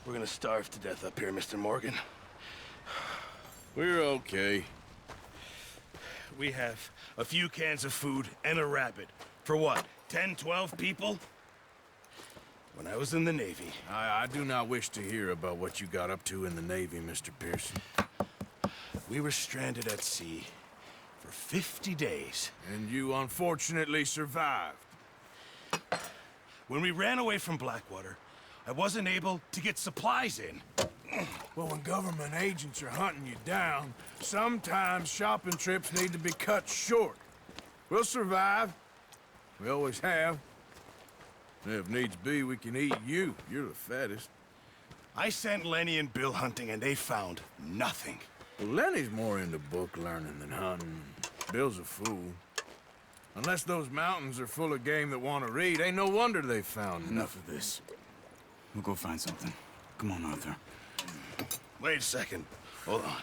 We're gonna starve to death up here, Mr. Morgan. We're okay. We have a few cans of food and a rabbit. For what, 10, 12 people? When I was in the Navy... I do not wish to hear about what you got up to in the Navy, Mr. Pearson. We were stranded at sea for 50 days. And you unfortunately survived. When we ran away from Blackwater, I wasn't able to get supplies in. Well, when government agents are hunting you down, sometimes shopping trips need to be cut short. We'll survive. We always have. And if needs be, we can eat you. You're the fattest. I sent Lenny and Bill hunting, and they found nothing. Well, Lenny's more into book learning than hunting. Bill's a fool. Unless those mountains are full of game that want to read, ain't no wonder they found Enough of this. We'll go find something. Come on, Arthur. Wait a second. Hold on.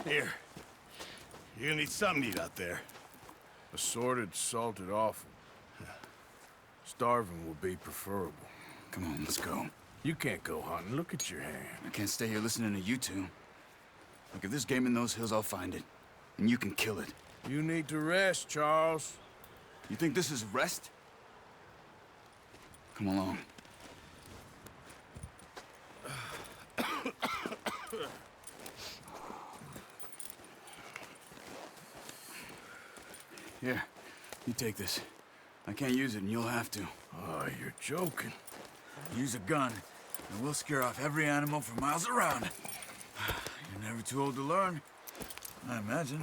Here. You're gonna need something to eat out there. Assorted, salted offal. Starving will be preferable. Come on, let's go. You can't go hunting. Look at your hand. I can't stay here listening to you two. Look, if there's game in those hills, I'll find it. And you can kill it. You need to rest, Charles. You think this is rest? Come along. Here, you take this. I can't use it, and you'll have to. Oh, you're joking. Use a gun, and we'll scare off every animal for miles around. You're never too old to learn, I imagine.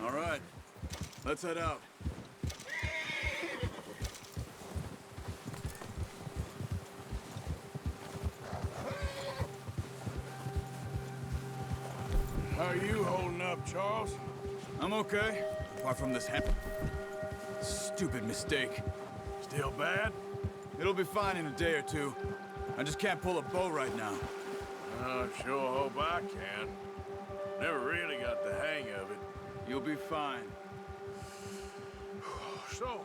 All right, let's head out. How are you holding up, Charles? I'm okay, apart from this stupid mistake. Still bad? It'll be fine in a day or two. I just can't pull a bow right now. I sure hope I can. Never really got the hang of it. You'll be fine. So,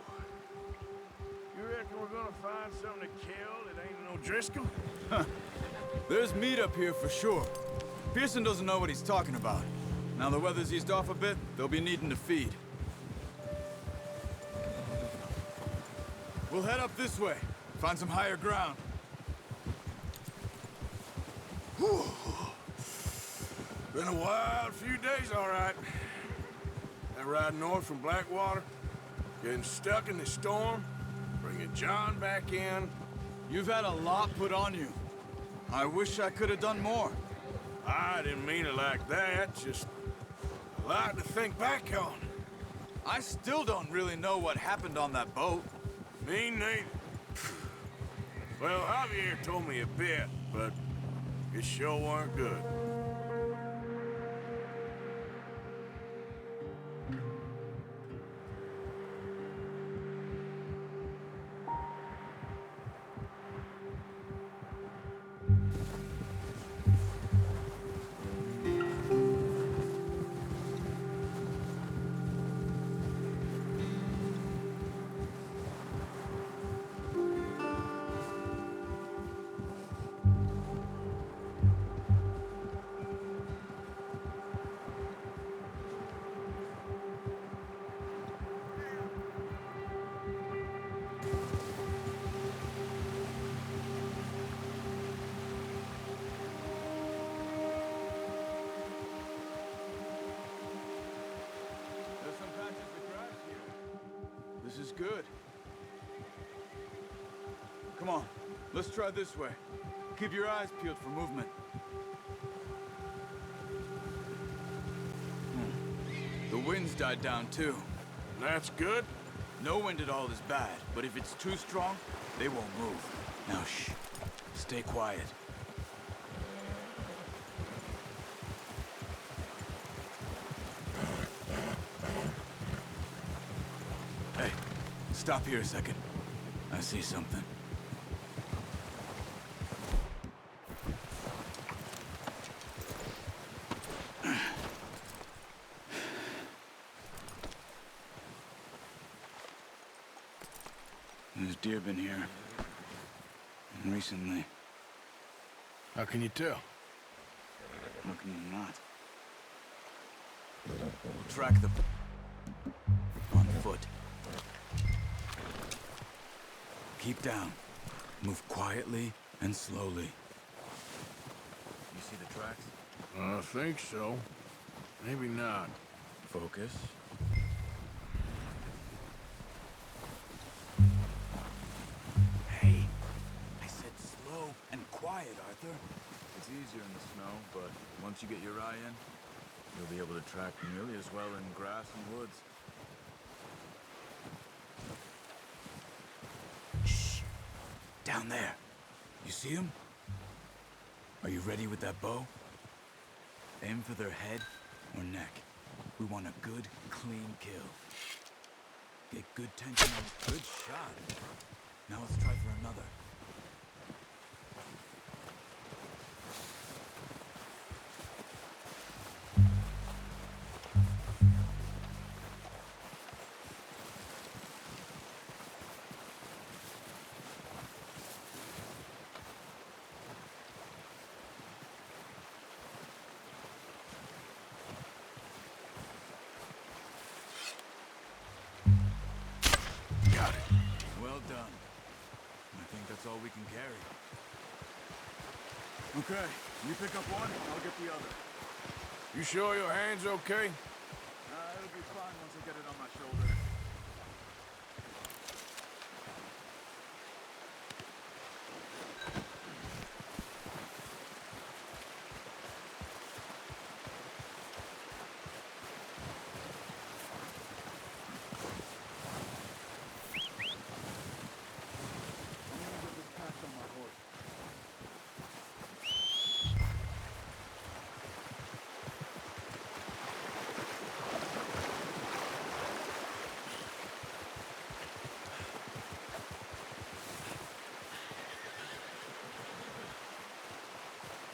you reckon we're gonna find something to kill that ain't no Driscoll? There's meat up here for sure. Pearson doesn't know what he's talking about. Now the weather's eased off a bit, they'll be needing to feed. We'll head up this way, find some higher ground. Whew. Been a wild few days, all right. That ride north from Blackwater, getting stuck in the storm, bringing John back in. You've had a lot put on you. I wish I could have done more. I didn't mean it like that, just a lot to think back on. I still don't really know what happened on that boat. Me neither. Well, Javier told me a bit, but it sure weren't good. This is good. Come on, let's try this way. Keep your eyes peeled for movement. The wind's died down too. That's good. No wind at all is bad, but if it's too strong, they won't move. Now shh, stay quiet. Hey, stop here a second. I see something. There's deer been here. Recently. How can you tell? How can you not? We'll track them on foot. Keep down. Move quietly and slowly. You see the tracks? I think so. Maybe not. Focus. Hey, I said slow and quiet, Arthur. It's easier in the snow, but once you get your eye in, you'll be able to track nearly as well in grass and woods. Shh! Down there. You see him? Are you ready with that bow? Aim for their head or neck. We want a good, clean kill. Get good tension on. Good shot. Now let's try for another. Got it. Well done. I think that's all we can carry. Okay, you pick up one, I'll get the other. You sure your hand's okay? It'll be fine once I get it on my shoulder.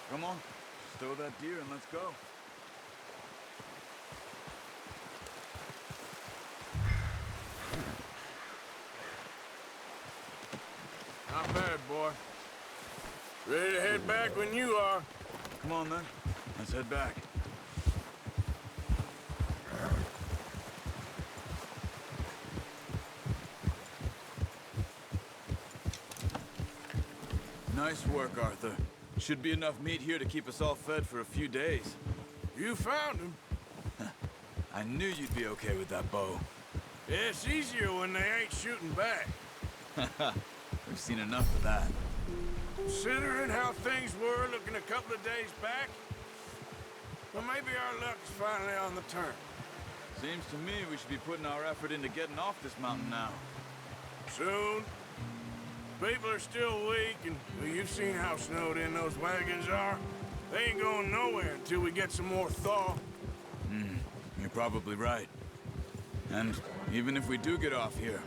Come on, stow that deer and let's go. Not bad, boy. Ready to head back when you are. Come on then, let's head back. Nice work, Arthur. Should be enough meat here to keep us all fed for a few days. You found him. I knew you'd be okay with that bow. It's easier when they ain't shooting back. We've seen enough of that. Considering how things were looking a couple of days back, well, maybe our luck's finally on the turn. Seems to me we should be putting our effort into getting off this mountain now. Soon. People are still weak, and well, you've seen how snowed in those wagons are. They ain't going nowhere until we get some more thaw. You're probably right. And even if we do get off here,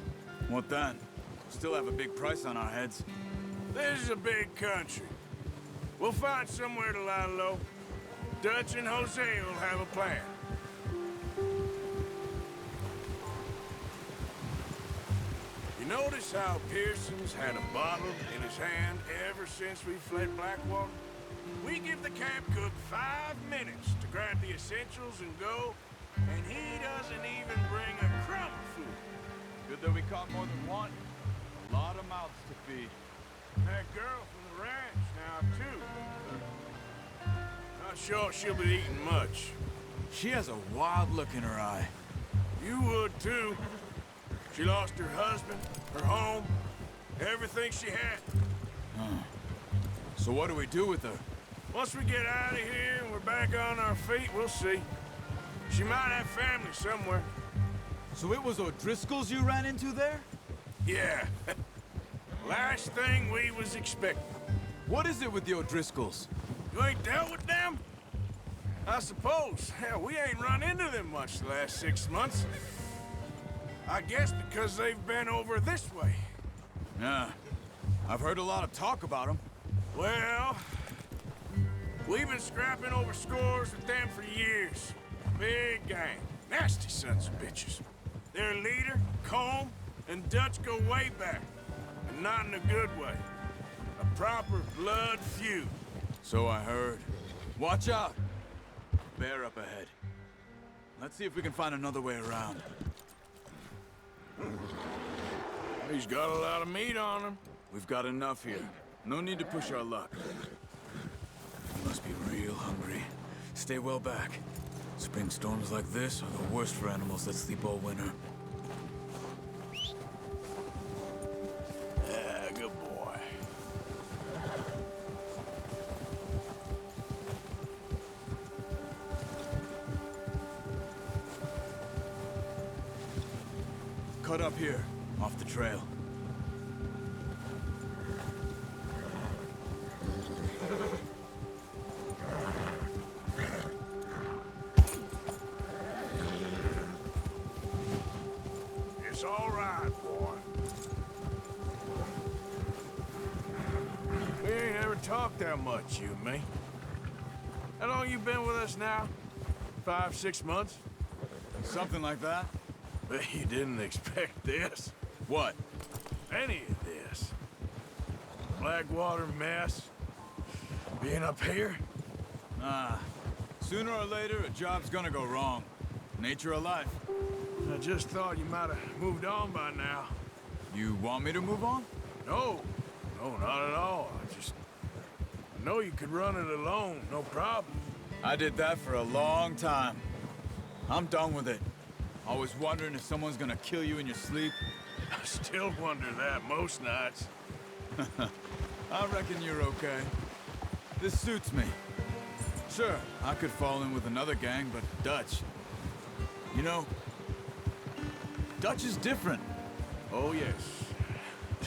what then? Still have a big price on our heads. This is a big country. We'll find somewhere to lie low. Dutch and Jose will have a plan. You notice how Pearson's had a bottle in his hand ever since we fled Blackwater? We give the camp cook 5 minutes to grab the essentials and go, and he doesn't even bring a crumb of food. Good that we caught more than one. A lot of mouths to feed. That girl from the ranch now, too. Not sure she'll be eating much. She has a wild look in her eye. You would, too. She lost her husband, her home, everything she had. So what do we do with her? Once we get out of here and we're back on our feet, we'll see. She might have family somewhere. So it was O'Driscoll's you ran into there? Yeah. Last thing we was expecting. What is it with the O'Driscolls? You ain't dealt with them? I suppose. Hell, we ain't run into them much the last 6 months. I guess because they've been over this way. Yeah. I've heard a lot of talk about them. Well, we've been scrapping over scores with them for years. Big gang. Nasty sons of bitches. Their leader, Combe, and Dutch go way back. And not in a good way. A proper blood feud. So I heard. Watch out! Bear up ahead. Let's see if we can find another way around. He's got a lot of meat on him. We've got enough here. No need to push our luck. You must be real hungry. Stay well back. Spring storms like this are the worst for animals that sleep all winter. Yeah, good boy. Cut up here, off the trail. It's all right, boy. We ain't ever talked that much, you and me. How long you been with us now? 5, 6 months? Something like that? But you didn't expect this. What? Any of this. Blackwater mess. Being up here? Sooner or later, a job's gonna go wrong. Nature of life. I just thought you might have moved on by now. You want me to move on? No. No, not at all. I know you could run it alone, no problem. I did that for a long time. I'm done with it. Always wondering if someone's gonna kill you in your sleep. I still wonder that most nights. I reckon you're okay. This suits me. Sure, I could fall in with another gang, but Dutch... You know, Dutch is different. Oh, yes.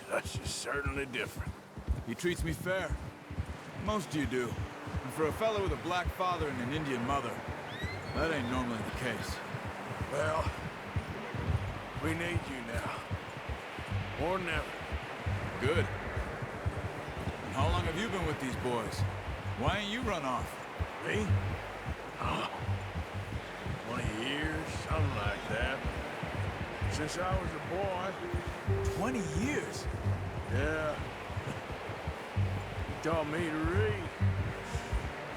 Dutch is certainly different. He treats me fair. Most of you do. And for a fellow with a black father and an Indian mother, that ain't normally the case. Well, we need you now. More than ever. Good. And how long have you been with these boys? Why ain't you run off? Me? Oh, 20 years, something like that. Since I was a boy. 20 years? Yeah. He taught me to read.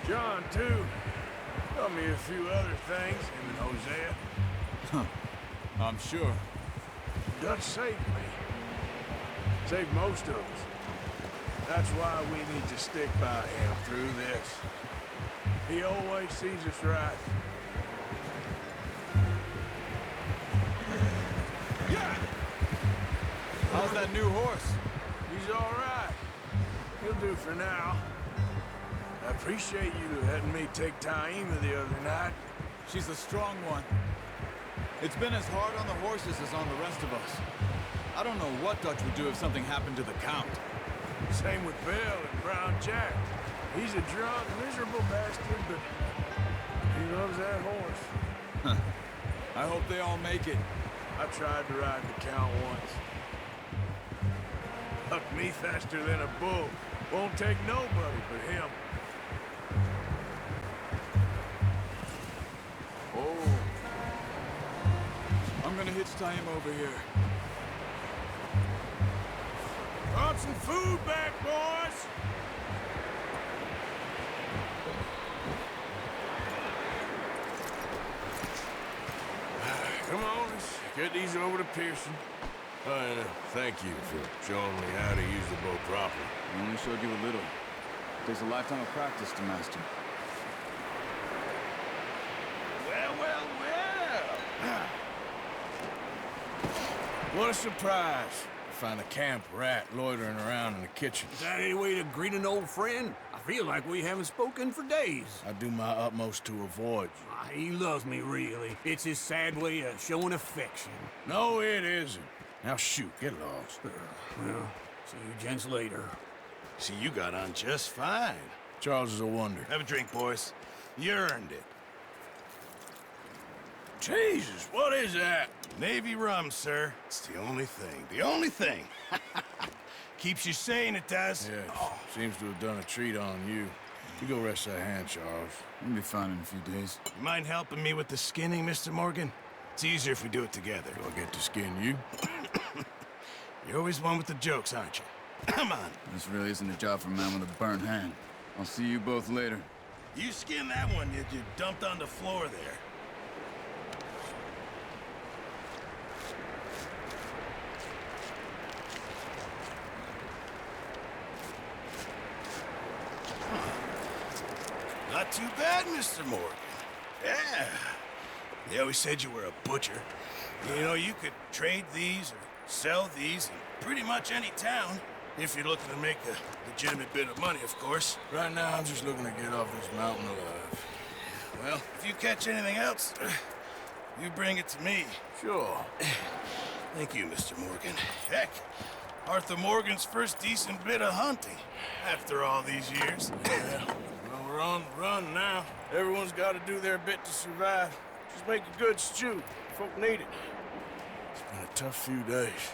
John, too. Taught me a few other things, him and Hosea. Huh. I'm sure. Dutch saved me. Saved most of us. That's why we need to stick by him through this. He always sees us right. Yeah! How's that new horse? He's all right. He'll do for now. I appreciate you letting me take Taima the other night. She's a strong one. It's been as hard on the horses as on the rest of us. I don't know what Dutch would do if something happened to the Count. Same with Bill and Brown Jack. He's a drunk, miserable bastard, but he loves that horse. I hope they all make it. I tried to ride the Count once. Hucked me faster than a bull. Won't take nobody but him. Oh. I'm gonna hitch tie him over here. Brought some food back, boys! Come on, let's get these over to Pearson. And thank you for showing me how to use the boat properly. I only showed you a little. Takes a lifetime of practice to master. Well, well, well! What a surprise. Find a camp rat loitering around in the kitchen. Is that any way to greet an old friend? I feel like we haven't spoken for days. I do my utmost to avoid you. He loves me, really. It's his sad way of showing affection. No, it isn't. Now shoot, get lost. Well, see you gents later. See, you got on just fine. Charles is a wonder. Have a drink, boys. You earned it. Jesus, what is that? Navy rum, sir. It's the only thing. The only thing. Keeps you sane, it does. Yeah, seems to have done a treat on you. You go rest that hand, Charles. We'll be fine in a few days. You mind helping me with the skinning, Mr. Morgan? It's easier if we do it together. Do I get to skin you? You're always one with the jokes, aren't you? Come on. This really isn't a job for a man with a burnt hand. I'll see you both later. You skinned that one that you dumped on the floor there. Not too bad, Mr. Morgan. Yeah. They always said you were a butcher. You know, you could trade these or sell these in pretty much any town. If you're looking to make a legitimate bit of money, of course. Right now, I'm just looking to get off this mountain alive. Well, if you catch anything else, you bring it to me. Sure. Thank you, Mr. Morgan. Heck, Arthur Morgan's first decent bit of hunting after all these years. Yeah. Well, we're on the run now. Everyone's got to do their bit to survive. Just make a good stew. Folk need it. It's been a tough few days.